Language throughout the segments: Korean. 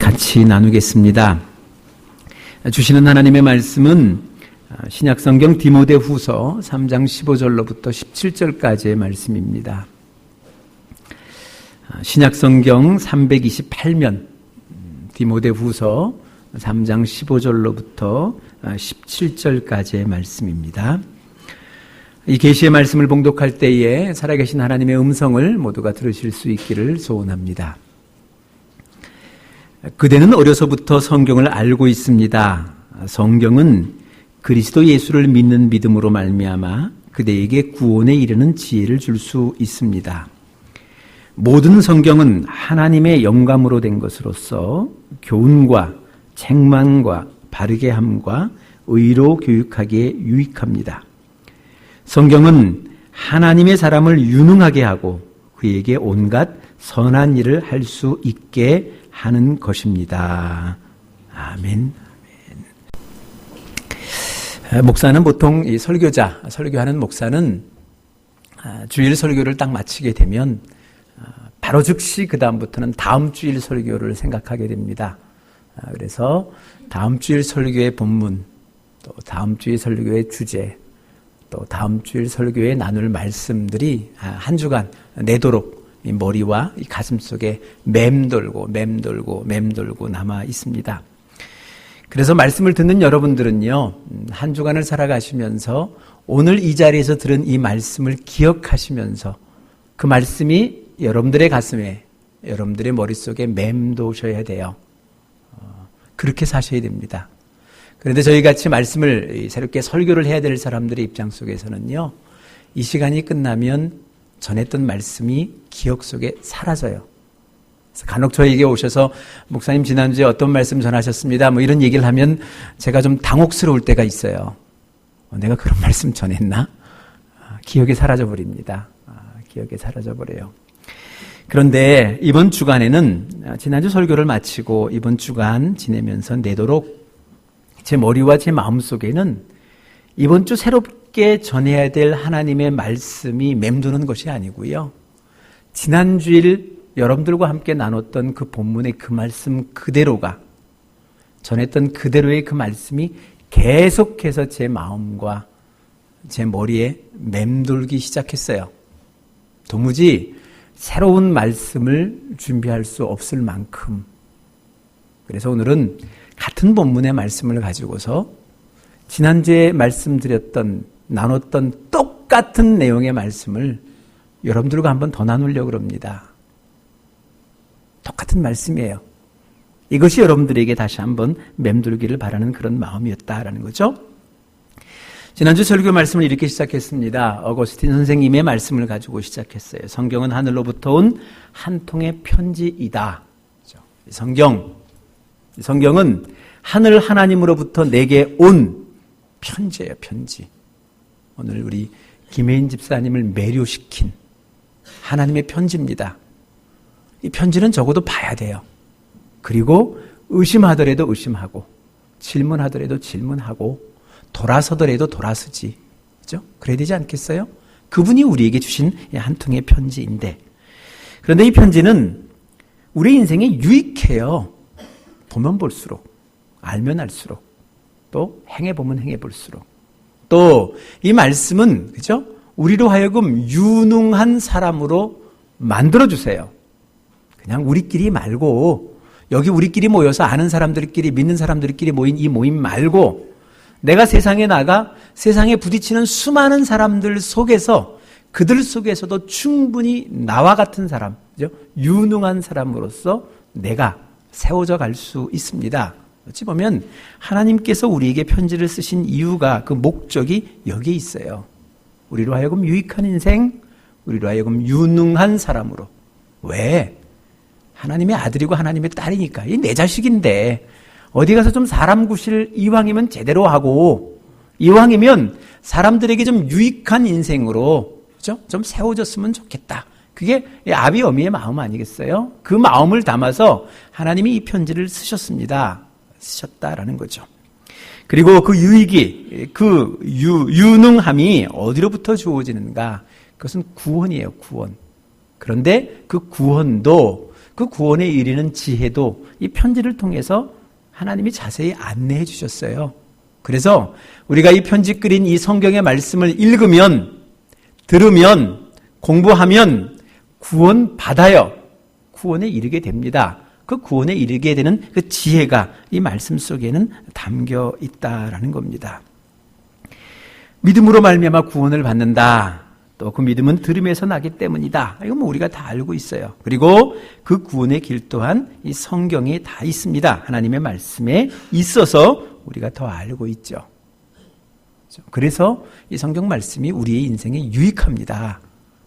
같이 나누겠습니다. 주시는 하나님의 말씀은 신약성경 디모데후서 3장 15절로부터 17절까지의 말씀입니다. 신약성경 328면 디모데후서 3장 15절로부터 17절까지의 말씀입니다. 이 계시의 말씀을 봉독할 때에 살아계신 하나님의 음성을 모두가 들으실 수 있기를 소원합니다. 그대는 어려서부터 성경을 알고 있습니다. 성경은 그리스도 예수를 믿는 믿음으로 말미암아 그대에게 구원에 이르는 지혜를 줄 수 있습니다. 모든 성경은 하나님의 영감으로 된 것으로서 교훈과 책망과 바르게 함과 의로 교육하기에 유익합니다. 성경은 하나님의 사람을 유능하게 하고 그에게 온갖 선한 일을 할 수 있게 하는 것입니다. 아멘. 목사는 보통 이 설교하는 목사는 주일 설교를 딱 마치게 되면 바로 즉시 그 다음부터는 다음 주일 설교를 생각하게 됩니다. 그래서 다음 주일 설교의 본문, 또 다음 주일 설교의 주제, 또 다음 주일 설교에 나눌 말씀들이 한 주간 내도록 이 머리와 이 가슴 속에 맴돌고 남아 있습니다. 그래서 말씀을 듣는 여러분들은요, 한 주간을 살아가시면서 오늘 이 자리에서 들은 이 말씀을 기억하시면서 그 말씀이 여러분들의 가슴에, 여러분들의 머릿속에 맴도셔야 돼요. 그렇게 사셔야 됩니다. 그런데 저희 같이 말씀을 새롭게 설교를 해야 될 사람들의 입장 속에서는요, 이 시간이 끝나면 전했던 말씀이 기억 속에 사라져요. 그래서 간혹 저에게 오셔서 목사님 지난주에 어떤 말씀 전하셨습니다. 뭐 이런 얘기를 하면 제가 좀 당혹스러울 때가 있어요. 내가 그런 말씀 전했나? 기억이 사라져 버립니다. 기억이 사라져 버려요. 그런데 이번 주간에는 지난주 설교를 마치고 이번 주간 지내면서 내도록 제 머리와 제 마음속에는 이번 주 새롭게 전해야 될 하나님의 말씀이 맴도는 것이 아니고요. 지난주일 여러분들과 함께 나눴던 그 본문의 그 말씀 그대로가, 전했던 그대로의 그 말씀이 계속해서 제 마음과 제 머리에 맴돌기 시작했어요. 도무지 새로운 말씀을 준비할 수 없을 만큼. 그래서 오늘은 같은 본문의 말씀을 가지고서 지난주에 나눴던 똑같은 내용의 말씀을 여러분들과 한번 더 나누려고 합니다. 똑같은 말씀이에요. 이것이 여러분들에게 다시 한번 맴돌기를 바라는 그런 마음이었다라는 거죠. 지난주 설교 말씀을 이렇게 시작했습니다. 어거스틴 선생님의 말씀을 가지고 시작했어요. 성경은 하늘로부터 온 한 통의 편지이다. 성경은 하늘 하나님으로부터 내게 온 편지예요, 편지. 오늘 우리 김혜인 집사님을 매료시킨 하나님의 편지입니다. 이 편지는 적어도 봐야 돼요. 그리고 의심하더라도 의심하고, 질문하더라도 질문하고, 돌아서더라도 돌아서지. 그죠? 그래야 되지 않겠어요? 그분이 우리에게 주신 한 통의 편지인데, 그런데 이 편지는 우리 인생에 유익해요. 보면 볼수록, 알면 알수록, 또 행해보면 행해볼수록. 또 이 말씀은, 그죠? 우리로 하여금 유능한 사람으로 만들어주세요. 그냥 우리끼리 말고, 여기 우리끼리 모여서 아는 사람들끼리, 믿는 사람들끼리 모인 이 모임 말고, 내가 세상에 나가 세상에 부딪히는 수많은 사람들 속에서, 그들 속에서도 충분히 나와 같은 사람, 그죠? 유능한 사람으로서 내가 세워져 갈 수 있습니다. 어찌 보면 하나님께서 우리에게 편지를 쓰신 이유가, 그 목적이 여기에 있어요. 우리로 하여금 유익한 인생, 우리로 하여금 유능한 사람으로. 왜? 하나님의 아들이고 하나님의 딸이니까. 이 내 자식인데 어디 가서 좀 사람 구실 이왕이면 제대로 하고, 이왕이면 사람들에게 좀 유익한 인생으로, 그죠? 좀 세워졌으면 좋겠다. 그게 아비 어미의 마음 아니겠어요? 그 마음을 담아서 하나님이 이 편지를 쓰셨다라는 거죠. 그리고 그 유익이, 그 유능함이 어디로부터 주어지는가? 그것은 구원이에요, 구원. 그런데 그 구원도 그 구원에 이르는 지혜도 이 편지를 통해서 하나님이 자세히 안내해 주셨어요. 그래서 우리가 이 편지 끌인 이 성경의 말씀을 읽으면, 들으면, 공부하면 구원 받아요. 구원에 이르게 됩니다. 그 구원에 이르게 되는 그 지혜가 이 말씀 속에는 담겨 있다라는 겁니다. 믿음으로 말미암아 구원을 받는다. 또 그 믿음은 들음에서 나기 때문이다. 이건 뭐 우리가 다 알고 있어요. 그리고 그 구원의 길 또한 이 성경에 다 있습니다. 하나님의 말씀에 있어서 우리가 더 알고 있죠. 그래서 이 성경 말씀이 우리의 인생에 유익합니다.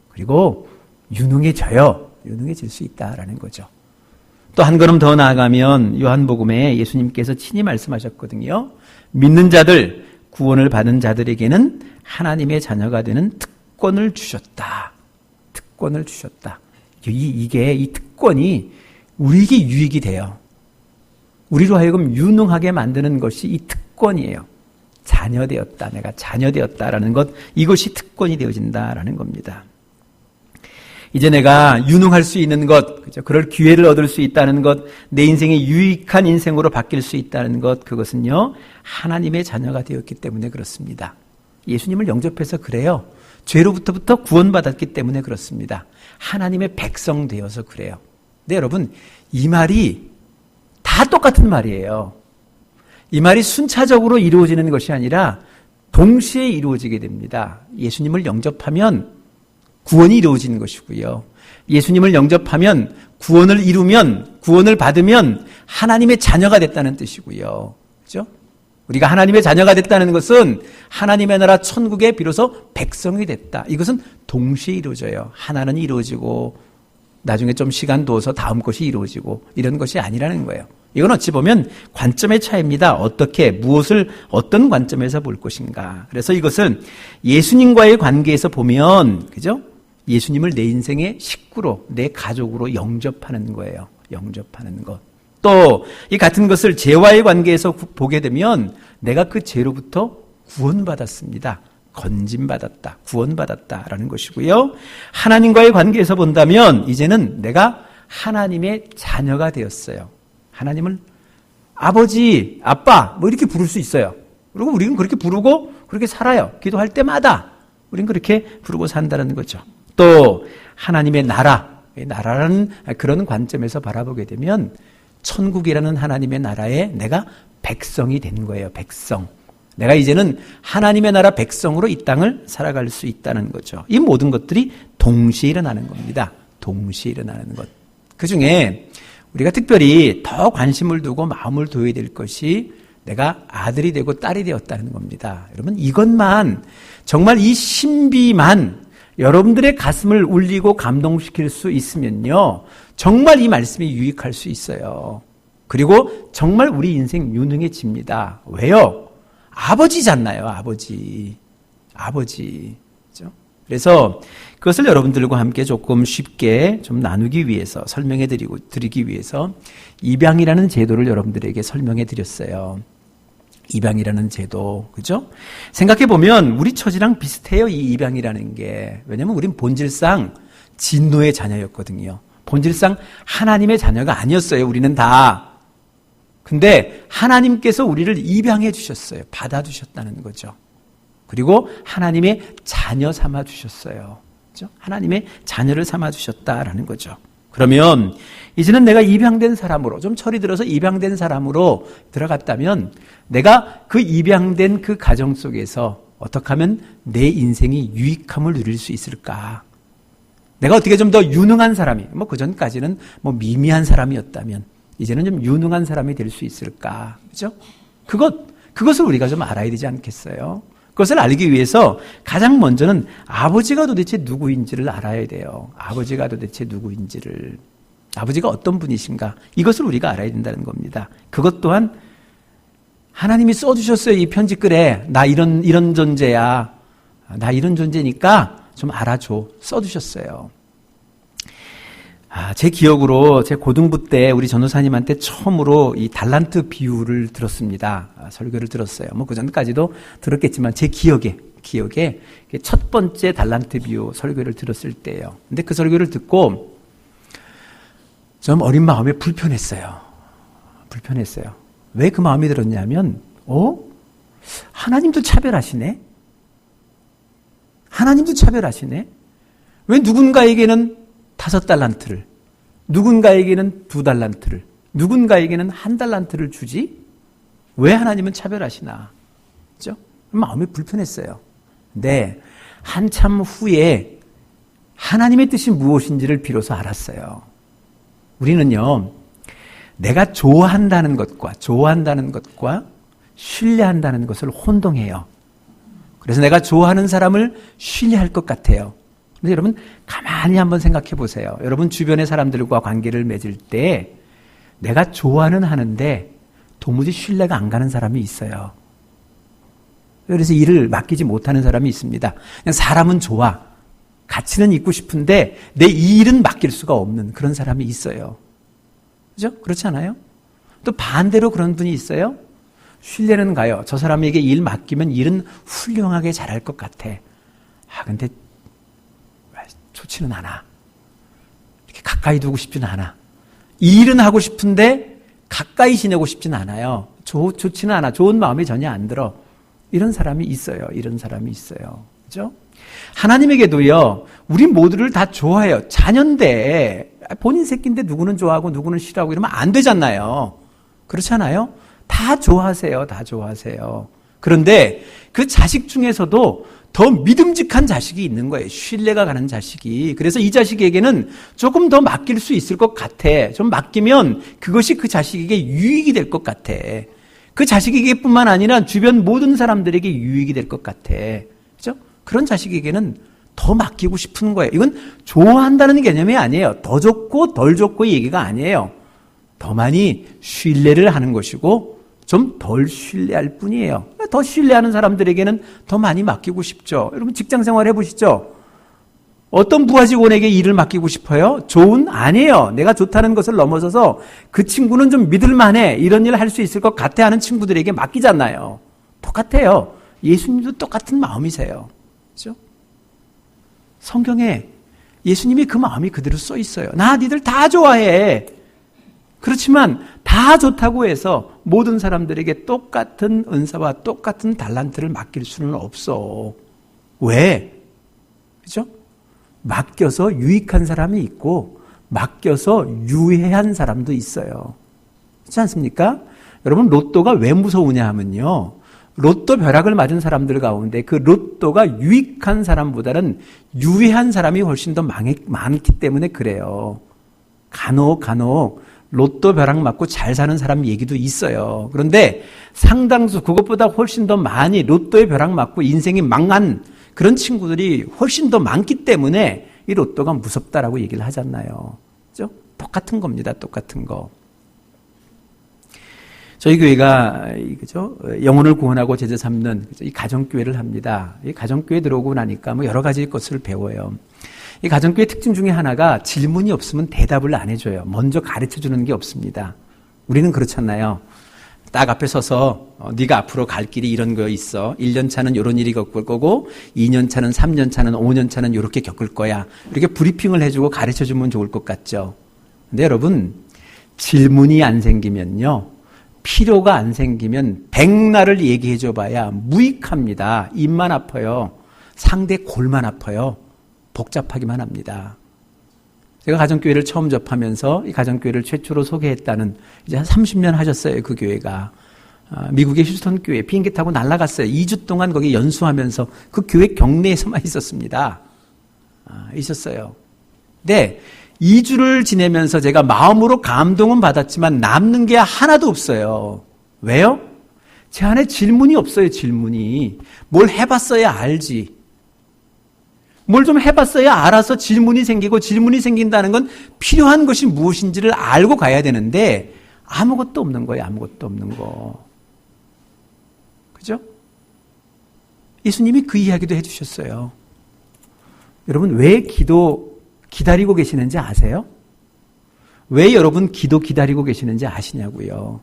그리고 유능해질 수 있다라는 거죠. 또 한 걸음 더 나아가면 요한복음에 예수님께서 친히 말씀하셨거든요. 믿는 자들, 구원을 받은 자들에게는 하나님의 자녀가 되는 특권을 주셨다. 특권을 주셨다. 이 특권이 우리에게 유익이 돼요. 우리로 하여금 유능하게 만드는 것이 이 특권이에요. 자녀되었다. 내가 자녀되었다라는 것, 이것이 특권이 되어진다라는 겁니다. 이제 내가 유능할 수 있는 것, 그죠? 그럴 기회를 얻을 수 있다는 것, 내 인생이 유익한 인생으로 바뀔 수 있다는 것, 그것은요, 하나님의 자녀가 되었기 때문에 그렇습니다. 예수님을 영접해서 그래요. 죄로부터 구원받았기 때문에 그렇습니다. 하나님의 백성 되어서 그래요. 근데 여러분, 이 말이 다 똑같은 말이에요. 이 말이 순차적으로 이루어지는 것이 아니라 동시에 이루어지게 됩니다. 예수님을 영접하면 구원이 이루어지는 것이고요. 예수님을 영접하면 구원을 이루면, 구원을 받으면 하나님의 자녀가 됐다는 뜻이고요. 그렇죠? 우리가 하나님의 자녀가 됐다는 것은 하나님의 나라 천국에 비로소 백성이 됐다. 이것은 동시에 이루어져요. 하나는 이루어지고 나중에 좀 시간 둬서 다음 것이 이루어지고 이런 것이 아니라는 거예요. 이건 어찌 보면 관점의 차이입니다. 어떻게, 무엇을 어떤 관점에서 볼 것인가. 그래서 이것은 예수님과의 관계에서 보면, 그죠? 예수님을 내 인생의 식구로, 내 가족으로 영접하는 거예요. 영접하는 것. 또 이 같은 것을 죄와의 관계에서 보게 되면 내가 그 죄로부터 구원받았습니다. 건진받았다. 구원받았다라는 것이고요. 하나님과의 관계에서 본다면 이제는 내가 하나님의 자녀가 되었어요. 하나님을 아버지, 아빠 뭐 이렇게 부를 수 있어요. 그리고 우리는 그렇게 부르고 그렇게 살아요. 기도할 때마다 우리는 그렇게 부르고 산다는 거죠. 또 하나님의 나라라는 그런 관점에서 바라보게 되면 천국이라는 하나님의 나라에 내가 백성이 된 거예요. 백성. 내가 이제는 하나님의 나라 백성으로 이 땅을 살아갈 수 있다는 거죠. 이 모든 것들이 동시에 일어나는 겁니다. 동시에 일어나는 것. 그중에 우리가 특별히 더 관심을 두고 마음을 둬야 될 것이 내가 아들이 되고 딸이 되었다는 겁니다. 여러분, 이것만, 정말 이 신비만 여러분들의 가슴을 울리고 감동시킬 수 있으면요, 정말 이 말씀이 유익할 수 있어요. 그리고 정말 우리 인생 유능해집니다. 왜요? 아버지잖아요, 아버지. 그렇죠? 그래서 그것을 여러분들과 함께 조금 쉽게 좀 나누기 위해서, 드리기 위해서 입양이라는 제도를 여러분들에게 설명해 드렸어요. 입양이라는 제도, 그죠? 생각해보면 우리 처지랑 비슷해요, 이 입양이라는 게. 왜냐면 우린 본질상 진노의 자녀였거든요. 본질상 하나님의 자녀가 아니었어요, 우리는 다. 근데 하나님께서 우리를 입양해 주셨어요. 받아주셨다는 거죠. 그리고 하나님의 자녀 삼아 주셨어요. 그죠? 하나님의 자녀를 삼아 주셨다라는 거죠. 그러면 이제는 내가 입양된 사람으로, 좀 철이 들어서 입양된 사람으로 들어갔다면 내가 그 입양된 그 가정 속에서 어떻게 하면 내 인생이 유익함을 누릴 수 있을까? 내가 어떻게 좀 더 유능한 사람이, 그 전까지는 미미한 사람이었다면 이제는 좀 유능한 사람이 될 수 있을까? 그죠? 그것을 우리가 좀 알아야 되지 않겠어요? 그것을 알기 위해서 가장 먼저는 아버지가 도대체 누구인지를 알아야 돼요. 아버지가 도대체 누구인지를. 아버지가 어떤 분이신가. 이것을 우리가 알아야 된다는 겁니다. 그것 또한 하나님이 써주셨어요. 이 편지글에. 나 이런 존재야. 나 이런 존재니까 좀 알아줘. 써주셨어요. 제 기억으로 제 고등부 때 우리 전도사님한테 처음으로 이 달란트 비유를 들었습니다. 설교를 들었어요. 그 전까지도 들었겠지만 제 기억에 첫 번째 달란트 비유 설교를 들었을 때예요. 근데 그 설교를 듣고 좀 어린 마음에 불편했어요. 왜 그 마음이 들었냐면, 하나님도 차별하시네? 왜 누군가에게는 5달란트를, 누군가에게는 2달란트를, 누군가에게는 1달란트를 주지? 왜 하나님은 차별하시나? 그죠? 마음이 불편했어요. 근데 한참 후에 하나님의 뜻이 무엇인지를 비로소 알았어요. 우리는요, 내가 좋아한다는 것과 신뢰한다는 것을 혼동해요. 그래서 내가 좋아하는 사람을 신뢰할 것 같아요. 근데 여러분 가만히 한번 생각해 보세요. 여러분 주변의 사람들과 관계를 맺을 때 내가 좋아는 하는데 도무지 신뢰가 안 가는 사람이 있어요. 그래서 일을 맡기지 못하는 사람이 있습니다. 그냥 사람은 좋아. 가치는 있고 싶은데 내 이 일은 맡길 수가 없는 그런 사람이 있어요. 그죠? 그렇지 않아요? 또 반대로 그런 분이 있어요. 신뢰는 가요. 저 사람에게 일 맡기면 일은 훌륭하게 잘할 것 같아. 근데 좋지는 않아. 이렇게 가까이 두고 싶지는 않아. 이 일은 하고 싶은데 가까이 지내고 싶지는 않아요. 좋지는 않아. 좋은 마음이 전혀 안 들어. 이런 사람이 있어요. 그죠? 하나님에게도요, 우리 모두를 다 좋아해요. 자녀인데, 본인 새끼인데 누구는 좋아하고 누구는 싫어하고 이러면 안 되잖아요. 그렇잖아요? 다 좋아하세요. 그런데 그 자식 중에서도 더 믿음직한 자식이 있는 거예요. 신뢰가 가는 자식이. 그래서 이 자식에게는 조금 더 맡길 수 있을 것 같아. 좀 맡기면 그것이 그 자식에게 유익이 될 것 같아. 그 자식에게뿐만 아니라 주변 모든 사람들에게 유익이 될 것 같아. 그죠? 그런 자식에게는 더 맡기고 싶은 거예요. 이건 좋아한다는 개념이 아니에요. 더 좋고 덜 좋고 얘기가 아니에요. 더 많이 신뢰를 하는 것이고 좀 덜 신뢰할 뿐이에요. 더 신뢰하는 사람들에게는 더 많이 맡기고 싶죠. 여러분 직장 생활 해보시죠. 어떤 부하 직원에게 일을 맡기고 싶어요? 아니에요. 내가 좋다는 것을 넘어서서 그 친구는 좀 믿을만해. 이런 일을 할 수 있을 것 같아 하는 친구들에게 맡기잖아요. 똑같아요. 예수님도 똑같은 마음이세요. 그렇죠? 성경에 예수님이 그 마음이 그대로 써 있어요. 나 니들 다 좋아해. 그렇지만 다 좋다고 해서 모든 사람들에게 똑같은 은사와 똑같은 달란트를 맡길 수는 없어. 왜? 그죠? 맡겨서 유익한 사람이 있고 맡겨서 유해한 사람도 있어요. 그렇지 않습니까? 여러분 로또가 왜 무서우냐 하면요. 로또 벼락을 맞은 사람들 가운데 그 로또가 유익한 사람보다는 유해한 사람이 훨씬 더 많기 때문에 그래요. 간혹 로또 벼락 맞고 잘 사는 사람 얘기도 있어요. 그런데 상당수 그것보다 훨씬 더 많이 로또에 벼락 맞고 인생이 망한 그런 친구들이 훨씬 더 많기 때문에 이 로또가 무섭다라고 얘기를 하잖아요. 그죠? 똑같은 겁니다. 똑같은 거. 저희 교회가 그죠? 영혼을 구원하고 제자 삼는 이 가정교회를 합니다. 이 가정교회 들어오고 나니까 뭐 여러 가지 것을 배워요. 이 가정교회 특징 중에 하나가 질문이 없으면 대답을 안 해줘요. 먼저 가르쳐 주는 게 없습니다. 우리는 그렇잖아요. 딱 앞에 서서 네가 앞으로 갈 길이 이런 거 있어. 1년 차는 이런 일이 겪을 거고 2년 차는 3년 차는 5년 차는 이렇게 겪을 거야. 이렇게 브리핑을 해주고 가르쳐 주면 좋을 것 같죠. 근데 여러분 질문이 안 생기면요. 필요가 안 생기면 백날을 얘기해 줘봐야 무익합니다. 입만 아파요. 상대 골만 아파요. 복잡하기만 합니다. 제가 가정교회를 처음 접하면서 이 가정교회를 최초로 소개했다는 이제 한 30년 하셨어요. 그 교회가. 미국의 휴스턴 교회 비행기 타고 날아갔어요. 2주 동안 거기 연수하면서 그 교회 경내에서만 있었습니다. 있었어요. 근데 2주를 지내면서 제가 마음으로 감동은 받았지만 남는 게 하나도 없어요. 왜요? 제 안에 질문이 없어요. 질문이. 뭘 해봤어야 알지. 뭘 좀 해봤어야 알아서 질문이 생기고 질문이 생긴다는 건 필요한 것이 무엇인지를 알고 가야 되는데 아무것도 없는 거예요. 아무것도 없는 거. 그죠? 예수님이 그 이야기도 해주셨어요. 여러분 왜 기다리고 계시는지 아세요? 왜 여러분 기도 기다리고 계시는지 아시냐고요.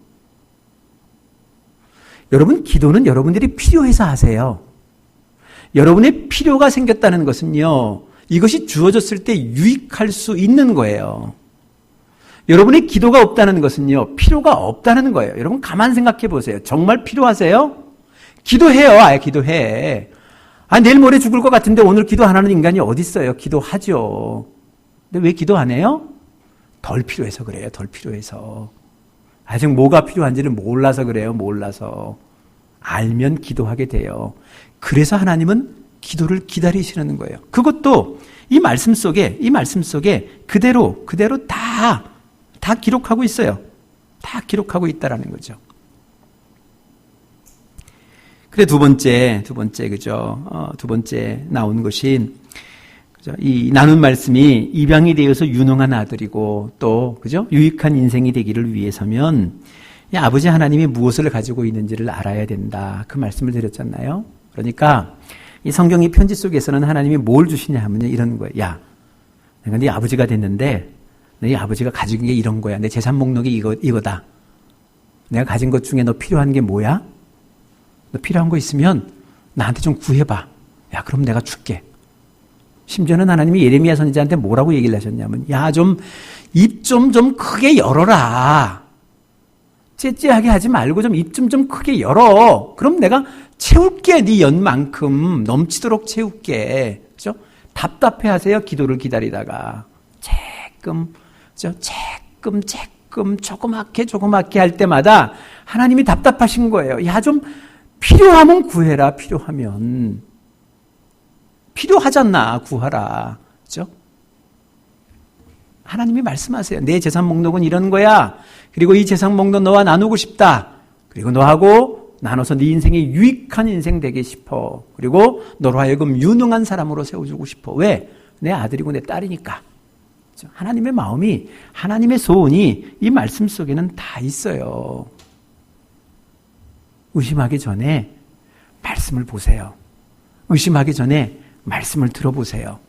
여러분 기도는 여러분들이 필요해서 하세요. 여러분의 필요가 생겼다는 것은요. 이것이 주어졌을 때 유익할 수 있는 거예요. 여러분의 기도가 없다는 것은요, 필요가 없다는 거예요. 여러분 가만 생각해 보세요. 정말 필요하세요? 기도해요. 아예 기도해. 내일 모레 죽을 것 같은데 오늘 기도 안 하는 인간이 어디 있어요? 기도하죠. 근데 왜 기도 안 해요? 덜 필요해서 그래요. 덜 필요해서. 아직 뭐가 필요한지는 몰라서 그래요. 몰라서. 알면 기도하게 돼요. 그래서 하나님은 기도를 기다리시는 거예요. 그것도 이 말씀 속에 그대로 다 기록하고 있어요. 다 기록하고 있다라는 거죠. 그래 두 번째 그죠? 두 번째 나온 것이 그죠? 이 나눈 말씀이 입양이 되어서 유능한 아들이고 또 그죠? 유익한 인생이 되기를 위해서면 이 아버지 하나님이 무엇을 가지고 있는지를 알아야 된다. 그 말씀을 드렸잖아요. 그러니까 이 성경의 편지 속에서는 하나님이 뭘 주시냐 하면 이런 거예요. 야, 내가 네 아버지가 됐는데 네 아버지가 가진 게 이런 거야. 내 재산 목록이 이거다. 내가 가진 것 중에 너 필요한 게 뭐야? 너 필요한 거 있으면 나한테 좀 구해봐. 야, 그럼 내가 줄게. 심지어는 하나님이 예레미야 선지자한테 뭐라고 얘기를 하셨냐면, 야, 입 좀 크게 열어라. 째째하게 하지 말고 입 좀 크게 열어. 그럼 내가 채울게. 네 연만큼 넘치도록 채울게. 그죠? 답답해 하세요. 기도를 기다리다가. 조금 조그맣게 할 때마다 하나님이 답답하신 거예요. 야, 좀 필요하면 구해라. 필요하면. 필요하잖아. 구하라. 그죠? 하나님이 말씀하세요. 내 재산 목록은 이런 거야. 그리고 이 재산 목록 너와 나누고 싶다. 그리고 너하고 나눠서 네 인생이 유익한 인생 되게 싶어. 그리고 너로 하여금 유능한 사람으로 세워주고 싶어. 왜? 내 아들이고 내 딸이니까. 그죠? 하나님의 마음이, 하나님의 소원이 이 말씀 속에는 다 있어요. 의심하기 전에 말씀을 보세요. 의심하기 전에 말씀을 들어보세요.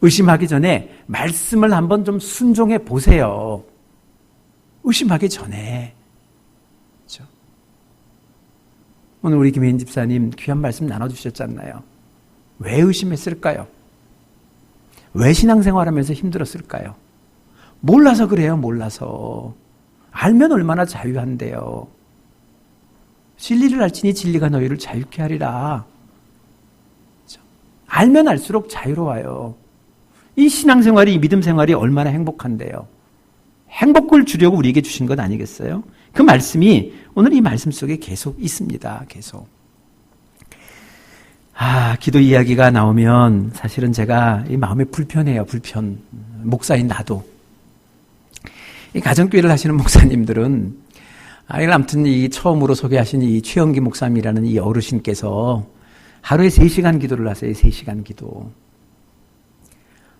의심하기 전에 말씀을 한번 좀 순종해 보세요. 의심하기 전에. 그렇죠? 오늘 우리 김혜인 집사님 귀한 말씀 나눠주셨잖아요. 왜 의심했을까요? 왜 신앙생활하면서 힘들었을까요? 몰라서 그래요. 몰라서. 알면 얼마나 자유한데요. 진리를 알지니 진리가 너희를 자유케 하리라. 그렇죠? 알면 알수록 자유로워요. 이 신앙생활이, 이 믿음생활이 얼마나 행복한데요. 행복을 주려고 우리에게 주신 것 아니겠어요? 그 말씀이 오늘 이 말씀 속에 계속 있습니다. 계속. 기도 이야기가 나오면 사실은 제가 이 마음이 불편해요. 불편. 목사인 나도. 이 가정교회를 하시는 목사님들은 아무튼 이 처음으로 소개하신 이 최영기 목사님이라는 이 어르신께서 하루에 3시간 기도를 하세요. 3시간 기도.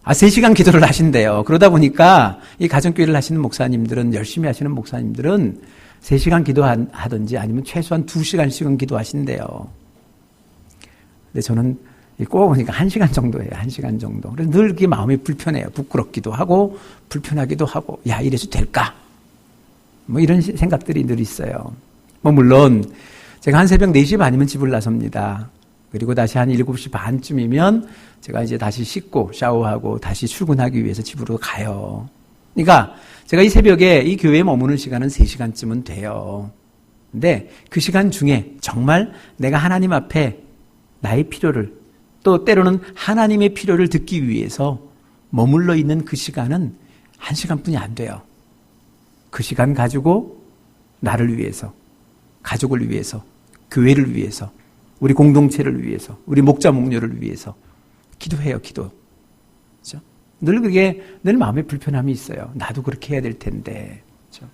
3시간 기도를 하신대요. 그러다 보니까 이 가정교회를 하시는 목사님들은, 열심히 하시는 목사님들은 3시간 기도하든지 아니면 최소한 2시간씩은 기도하신대요. 근데 저는 꼭 보니까 1시간 정도예요. 1시간 정도. 그래서 늘 이렇게 마음이 불편해요. 부끄럽기도 하고 불편하기도 하고, 야, 이래서 될까? 이런 생각들이 늘 있어요. 물론 제가 한 새벽 4시 반이면 집을 나섭니다. 그리고 다시 한 7시 반쯤이면 제가 이제 다시 씻고 샤워하고 다시 출근하기 위해서 집으로 가요. 그러니까 제가 이 새벽에 이 교회에 머무는 시간은 3시간쯤은 돼요. 근데 그 시간 중에 정말 내가 하나님 앞에 나의 필요를, 또 때로는 하나님의 필요를 듣기 위해서 머물러 있는 그 시간은 1시간뿐이 안 돼요. 그 시간 가지고 나를 위해서, 가족을 위해서, 교회를 위해서, 우리 공동체를 위해서, 우리 목자 목녀를 위해서 기도해요. 기도. 그렇죠? 늘 그게 늘 마음에 불편함이 있어요. 나도 그렇게 해야 될 텐데. 그렇죠?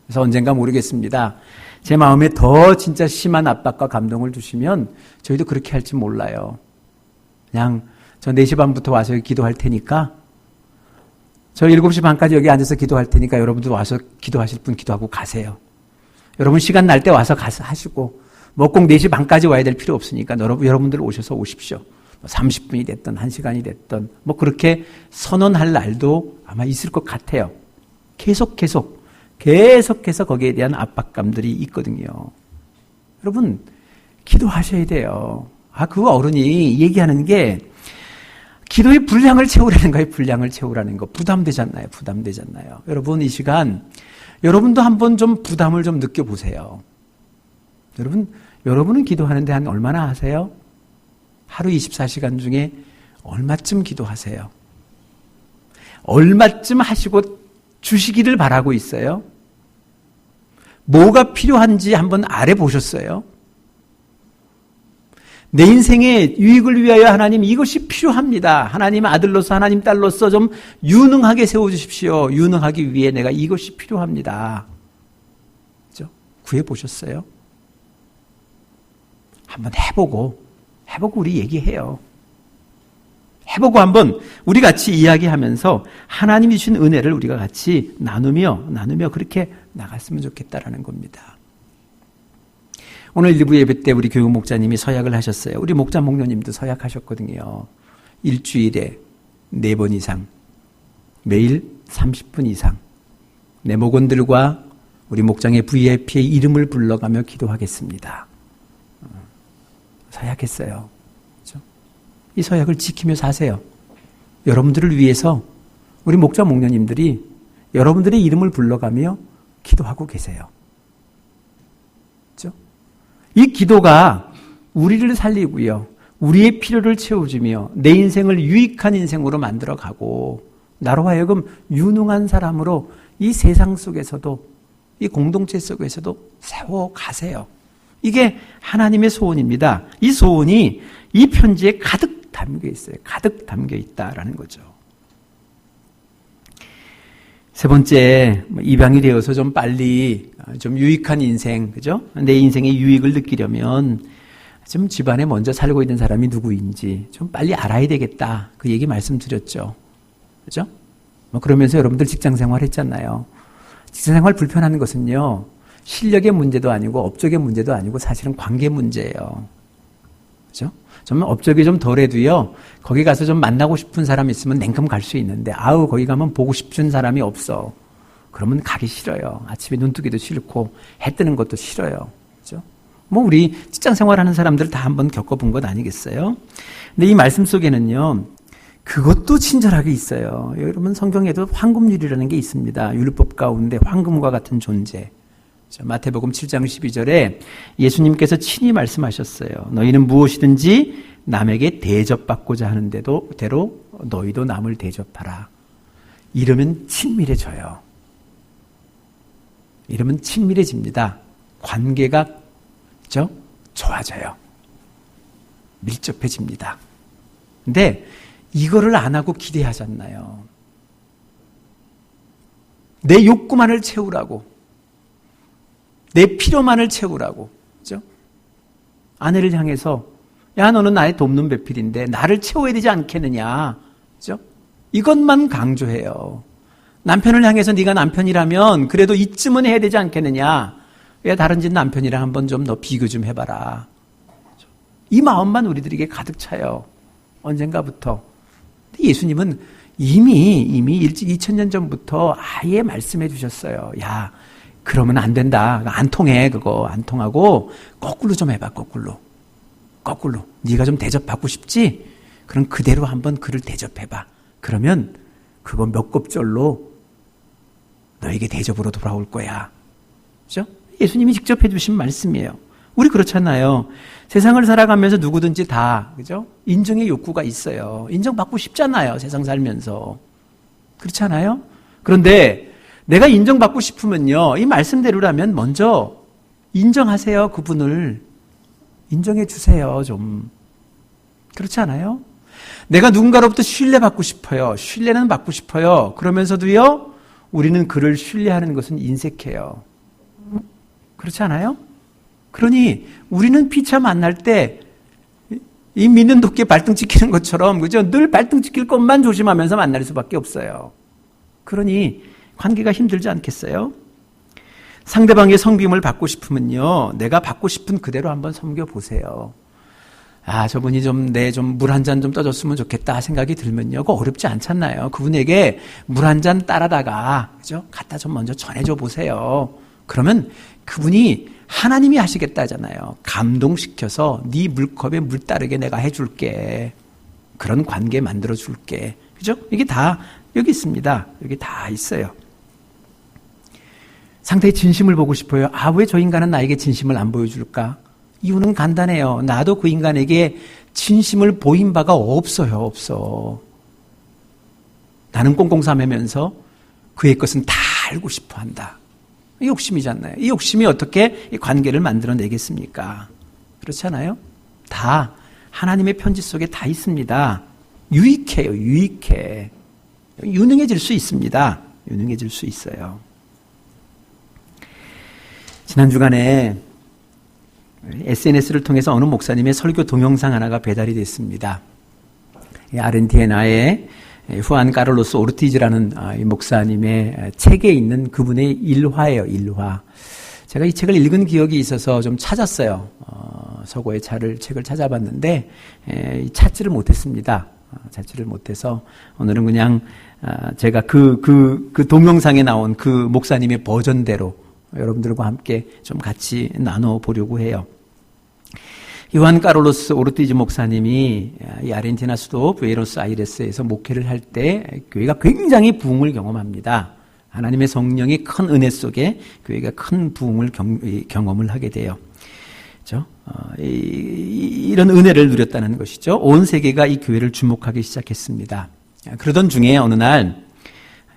그래서 언젠가 모르겠습니다. 제 마음에 더 진짜 심한 압박과 감동을 주시면 저희도 그렇게 할지 몰라요. 그냥 저 4시 반부터 와서 기도할 테니까, 저 7시 반까지 여기 앉아서 기도할 테니까 여러분들 와서 기도하실 분 기도하고 가세요. 여러분 시간 날 때 와서 가서 하시고, 꼭 4시 반까지 와야 될 필요 없으니까 여러분들 오셔서 오십시오. 30분이 됐든 1시간이 됐든 그렇게 선언할 날도 아마 있을 것 같아요. 계속해서 거기에 대한 압박감들이 있거든요. 여러분 기도하셔야 돼요. 그 어른이 얘기하는 게 기도의 분량을 채우라는 거예요. 분량을 채우라는 거. 부담되잖아요. 부담되잖아요. 여러분 이 시간 여러분도 한번 좀 부담을 좀 느껴보세요. 여러분은 기도하는데 한 얼마나 하세요? 하루 24시간 중에 얼마쯤 기도하세요? 얼마쯤 하시고 주시기를 바라고 있어요? 뭐가 필요한지 한번 알아보셨어요? 내 인생의 유익을 위하여 하나님 이것이 필요합니다. 하나님 아들로서 하나님 딸로서 좀 유능하게 세워주십시오. 유능하기 위해 내가 이것이 필요합니다. 그죠? 구해보셨어요? 한번 해보고 우리 얘기해요. 해보고 한번 우리 같이 이야기하면서 하나님이 주신 은혜를 우리가 같이 나누며 그렇게 나갔으면 좋겠다라는 겁니다. 오늘 1부 예배 때 우리 교육 목자님이 서약을 하셨어요. 우리 목자 목녀님도 서약하셨거든요. 일주일에 4번 이상, 매일 30분 이상 내 목원들과 우리 목장의 VIP의 이름을 불러가며 기도하겠습니다. 서약했어요. 그렇죠? 이 서약을 지키며 사세요. 여러분들을 위해서 우리 목자 목녀님들이 여러분들의 이름을 불러가며 기도하고 계세요. 그렇죠? 이 기도가 우리를 살리고요. 우리의 필요를 채워주며 내 인생을 유익한 인생으로 만들어가고 나로 하여금 유능한 사람으로 이 세상 속에서도 이 공동체 속에서도 세워가세요. 이게 하나님의 소원입니다. 이 소원이 이 편지에 가득 담겨 있어요. 가득 담겨 있다라는 거죠. 세 번째, 입양이 되어서 좀 빨리 좀 유익한 인생, 그죠? 내 인생의 유익을 느끼려면 좀 집안에 먼저 살고 있는 사람이 누구인지 좀 빨리 알아야 되겠다. 그 얘기 말씀드렸죠. 그죠? 그러면서 여러분들 직장 생활 했잖아요. 직장 생활 불편한 것은요, 실력의 문제도 아니고 업적의 문제도 아니고 사실은 관계 문제예요. 그죠? 좀 업적이 좀 덜해도요, 거기 가서 좀 만나고 싶은 사람 있으면 냉큼 갈 수 있는데, 거기 가면 보고 싶은 사람이 없어. 그러면 가기 싫어요. 아침에 눈 뜨기도 싫고, 해 뜨는 것도 싫어요. 그죠? 우리 직장 생활하는 사람들 다 한번 겪어본 것 아니겠어요? 근데 이 말씀 속에는요, 그것도 친절하게 있어요. 여러분 성경에도 황금률이라는 게 있습니다. 율법 가운데 황금과 같은 존재. 마태복음 7장 12절에 예수님께서 친히 말씀하셨어요. 너희는 무엇이든지 남에게 대접받고자 하는 대로 너희도 남을 대접하라. 이러면 친밀해져요. 이러면 친밀해집니다. 관계가 좋아져요. 밀접해집니다. 근데 이거를 안 하고 기대하잖아요. 내 욕구만을 채우라고, 내 필요만을 채우라고, 그죠? 아내를 향해서 야, 너는 나의 돕는 배필인데 나를 채워야 되지 않겠느냐, 그죠? 이것만 강조해요. 남편을 향해서 네가 남편이라면 그래도 이쯤은 해야 되지 않겠느냐. 왜 다른 집 남편이랑 한번 좀 너 비교 좀 해봐라. 이 마음만 우리들에게 가득 차요. 언젠가부터. 예수님은 이미 2000년 전부터 아예 말씀해 주셨어요. 야, 그러면 안 된다. 안 통해. 그거 안 통하고 거꾸로 좀 해봐. 거꾸로. 네가 좀 대접받고 싶지? 그럼 그대로 한번 그를 대접해봐. 그러면 그거 몇 곱절로 너에게 대접으로 돌아올 거야. 그죠? 예수님이 직접 해주신 말씀이에요. 우리 그렇잖아요. 세상을 살아가면서 누구든지 다, 그죠? 인정의 욕구가 있어요. 인정받고 싶잖아요. 세상 살면서. 그렇잖아요? 그런데 내가 인정받고 싶으면요, 이 말씀대로라면 먼저 인정하세요. 그분을. 인정해 주세요. 좀. 그렇지 않아요? 내가 누군가로부터 신뢰받고 싶어요. 신뢰는 받고 싶어요. 그러면서도요, 우리는 그를 신뢰하는 것은 인색해요. 그렇지 않아요? 그러니 우리는 피차 만날 때 이 믿는 도끼에 발등 찍히는 것처럼, 그죠? 늘 발등 찍힐 것만 조심하면서 만날 수밖에 없어요. 그러니 관계가 힘들지 않겠어요? 상대방의 섬김을 받고 싶으면요, 내가 받고 싶은 그대로 한번 섬겨보세요. 저분이 좀 물 한 잔 좀 떠줬으면 좋겠다 생각이 들면요, 그거 어렵지 않잖아요. 그분에게 물 한 잔 따라다가, 그죠? 갖다 좀 먼저 전해줘 보세요. 그러면 그분이 하나님이 하시겠다잖아요. 감동시켜서 네 물컵에 물 따르게 내가 해줄게. 그런 관계 만들어 줄게. 그죠? 이게 다 여기 있습니다. 여기 다 있어요. 상대의 진심을 보고 싶어요. 왜 저 인간은 나에게 진심을 안 보여줄까? 이유는 간단해요. 나도 그 인간에게 진심을 보인 바가 없어. 나는 꽁꽁싸매면서 그의 것은 다 알고 싶어 한다. 이 욕심이잖아요. 이 욕심이 어떻게 이 관계를 만들어내겠습니까? 그렇지 않아요? 다 하나님의 편지 속에 다 있습니다. 유익해요. 유익해. 유능해질 수 있습니다. 유능해질 수 있어요. 지난 주간에 SNS를 통해서 어느 목사님의 설교 동영상 하나가 배달이 됐습니다. 아르헨티나의 후안 카를로스 오르티즈라는 이 목사님의 책에 있는 그분의 일화예요. 일화. 제가 이 책을 읽은 기억이 있어서 좀 찾았어요. 서고의 책을 찾아봤는데 찾지를 못했습니다. 찾지를 못해서 오늘은 그냥 제가 그 동영상에 나온 그 목사님의 버전대로 여러분들과 함께 좀 같이 나눠보려고 해요. 후안 카를로스 오르티즈 목사님이 이 아르헨티나 수도 부에노스아이레스에서 목회를 할 때 교회가 굉장히 부흥을 경험합니다. 하나님의 성령의 큰 은혜 속에 교회가 큰 부흥을 경험을 하게 돼요. 그렇죠? 이런 은혜를 누렸다는 것이죠. 온 세계가 이 교회를 주목하기 시작했습니다. 그러던 중에 어느 날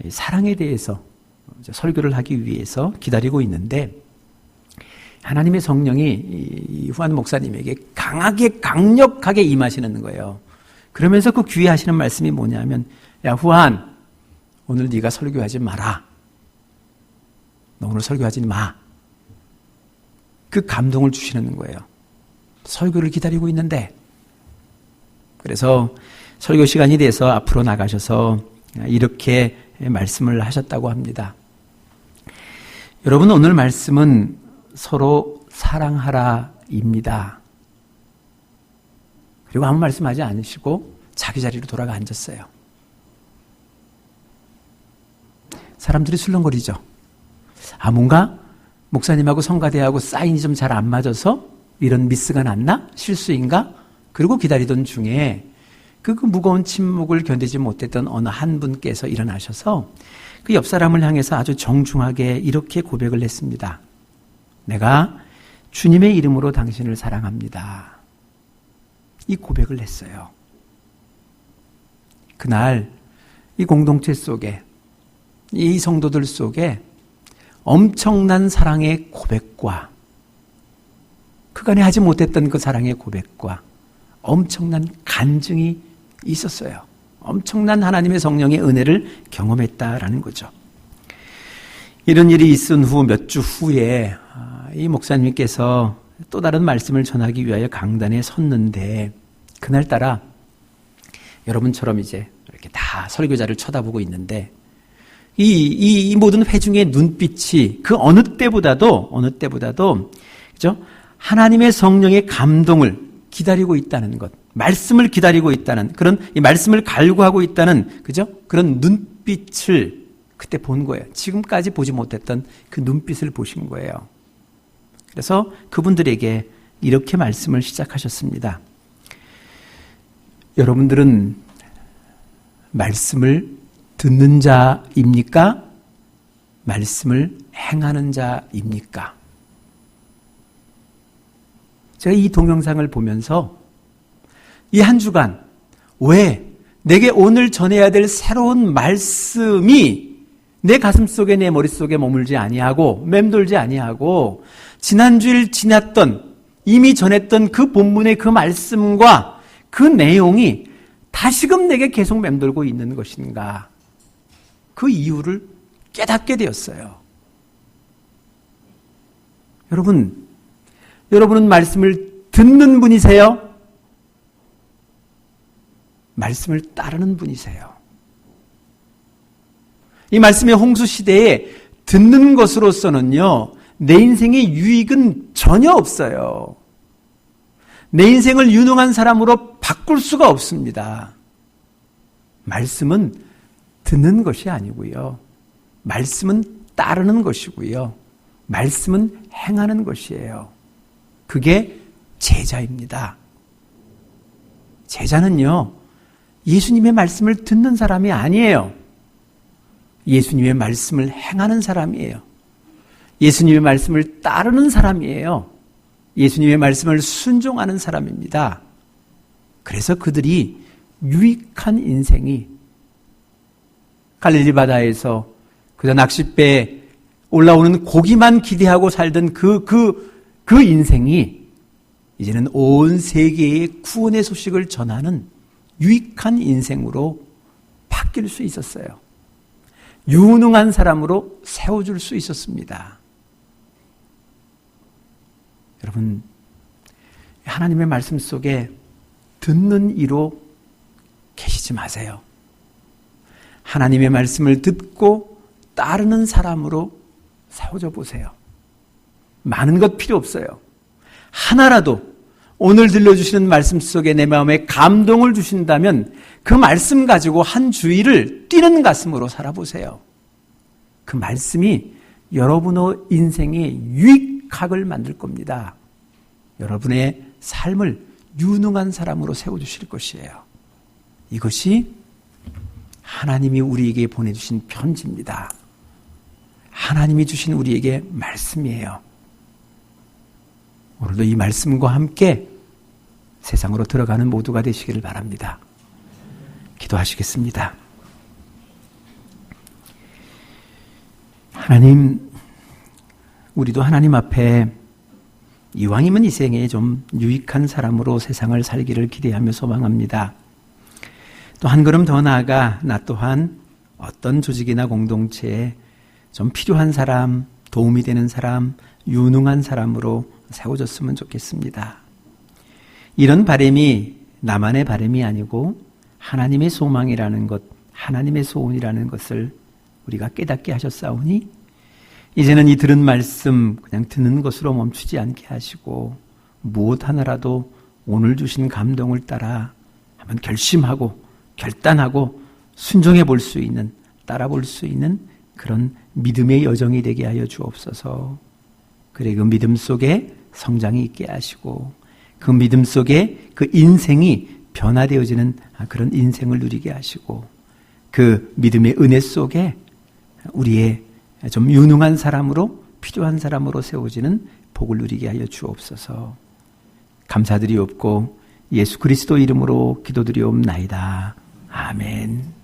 사랑에 대해서 설교를 하기 위해서 기다리고 있는데 하나님의 성령이 이 후안 목사님에게 강력하게 임하시는 거예요. 그러면서 그 귀에 하시는 말씀이 뭐냐면, 야 후안, 오늘 네가 설교하지 마라. 너 오늘 설교하지 마. 그 감동을 주시는 거예요. 설교를 기다리고 있는데. 그래서 설교 시간이 돼서 앞으로 나가셔서 이렇게 말씀을 하셨다고 합니다. 여러분, 오늘 말씀은 서로 사랑하라입니다. 그리고 아무 말씀하지 않으시고 자기 자리로 돌아가 앉았어요. 사람들이 술렁거리죠. 뭔가 목사님하고 성가대하고 사인이 좀 잘 안 맞아서 이런 미스가 났나? 실수인가? 그리고 기다리던 중에 그 무거운 침묵을 견디지 못했던 어느 한 분께서 일어나셔서 그 옆 사람을 향해서 아주 정중하게 이렇게 고백을 했습니다. 내가 주님의 이름으로 당신을 사랑합니다. 이 고백을 했어요. 그날 이 공동체 속에 이 성도들 속에 엄청난 사랑의 고백과 그간에 하지 못했던 그 사랑의 고백과 엄청난 간증이 있었어요. 엄청난 하나님의 성령의 은혜를 경험했다라는 거죠. 이런 일이 있은 후 몇 주 후에 이 목사님께서 또 다른 말씀을 전하기 위하여 강단에 섰는데 그날따라 여러분처럼 이제 이렇게 다 설교자를 쳐다보고 있는데 이 모든 회중의 눈빛이 그 어느 때보다도 그죠? 하나님의 성령의 감동을 기다리고 있다는 것, 말씀을 기다리고 있다는 그런 이 말씀을 갈구하고 있다는 그죠? 그런 눈빛을 그때 본 거예요. 지금까지 보지 못했던 그 눈빛을 보신 거예요. 그래서 그분들에게 이렇게 말씀을 시작하셨습니다. 여러분들은 말씀을 듣는 자입니까? 말씀을 행하는 자입니까? 제가 이 동영상을 보면서 이 한 주간 왜 내게 오늘 전해야 될 새로운 말씀이 내 가슴 속에 내 머릿속에 머물지 아니하고 맴돌지 아니하고 지난주일 지났던 이미 전했던 그 본문의 그 말씀과 그 내용이 다시금 내게 계속 맴돌고 있는 것인가? 그 이유를 깨닫게 되었어요. 여러분은 말씀을 듣는 분이세요? 말씀을 따르는 분이세요? 이 말씀의 홍수 시대에 듣는 것으로서는요, 내 인생의 유익은 전혀 없어요. 내 인생을 유능한 사람으로 바꿀 수가 없습니다. 말씀은 듣는 것이 아니고요. 말씀은 따르는 것이고요. 말씀은 행하는 것이에요. 그게 제자입니다. 제자는요, 예수님의 말씀을 듣는 사람이 아니에요. 예수님의 말씀을 행하는 사람이에요. 예수님의 말씀을 따르는 사람이에요. 예수님의 말씀을 순종하는 사람입니다. 그래서 그들이 유익한 인생이 갈릴리 바다에서 그저 낚싯배에 올라오는 고기만 기대하고 살던 그 인생이 이제는 온 세계에 구원의 소식을 전하는 유익한 인생으로 바뀔 수 있었어요. 유능한 사람으로 세워줄 수 있었습니다. 여러분, 하나님의 말씀 속에 듣는 이로 계시지 마세요. 하나님의 말씀을 듣고 따르는 사람으로 세워져 보세요. 많은 것 필요 없어요. 하나라도 오늘 들려주시는 말씀 속에 내 마음에 감동을 주신다면 그 말씀 가지고 한 주일을 뛰는 가슴으로 살아보세요. 그 말씀이 여러분의 인생에 유익학을 만들 겁니다. 여러분의 삶을 유능한 사람으로 세워주실 것이에요. 이것이 하나님이 우리에게 보내주신 편지입니다. 하나님이 주신 우리에게 말씀이에요. 오늘도 이 말씀과 함께 세상으로 들어가는 모두가 되시기를 바랍니다. 기도하시겠습니다. 하나님, 우리도 하나님 앞에 이왕이면 이 생에 좀 유익한 사람으로 세상을 살기를 기대하며 소망합니다. 또 한 걸음 더 나아가 나 또한 어떤 조직이나 공동체에 좀 필요한 사람, 도움이 되는 사람, 유능한 사람으로 세워졌으면 좋겠습니다. 이런 바람이 나만의 바람이 아니고 하나님의 소망이라는 것, 하나님의 소원이라는 것을 우리가 깨닫게 하셨사오니 이제는 이 들은 말씀 그냥 듣는 것으로 멈추지 않게 하시고 무엇 하나라도 오늘 주신 감동을 따라 한번 결심하고 결단하고 순종해 볼 수 있는, 따라 볼 수 있는 그런 믿음의 여정이 되게 하여 주옵소서. 그래, 그 믿음 속에 성장이 있게 하시고 그 믿음 속에 그 인생이 변화되어지는 그런 인생을 누리게 하시고 그 믿음의 은혜 속에 우리의 좀 유능한 사람으로, 필요한 사람으로 세워지는 복을 누리게 하여 주옵소서. 감사드리옵고 예수 그리스도 이름으로 기도드리옵나이다. 아멘.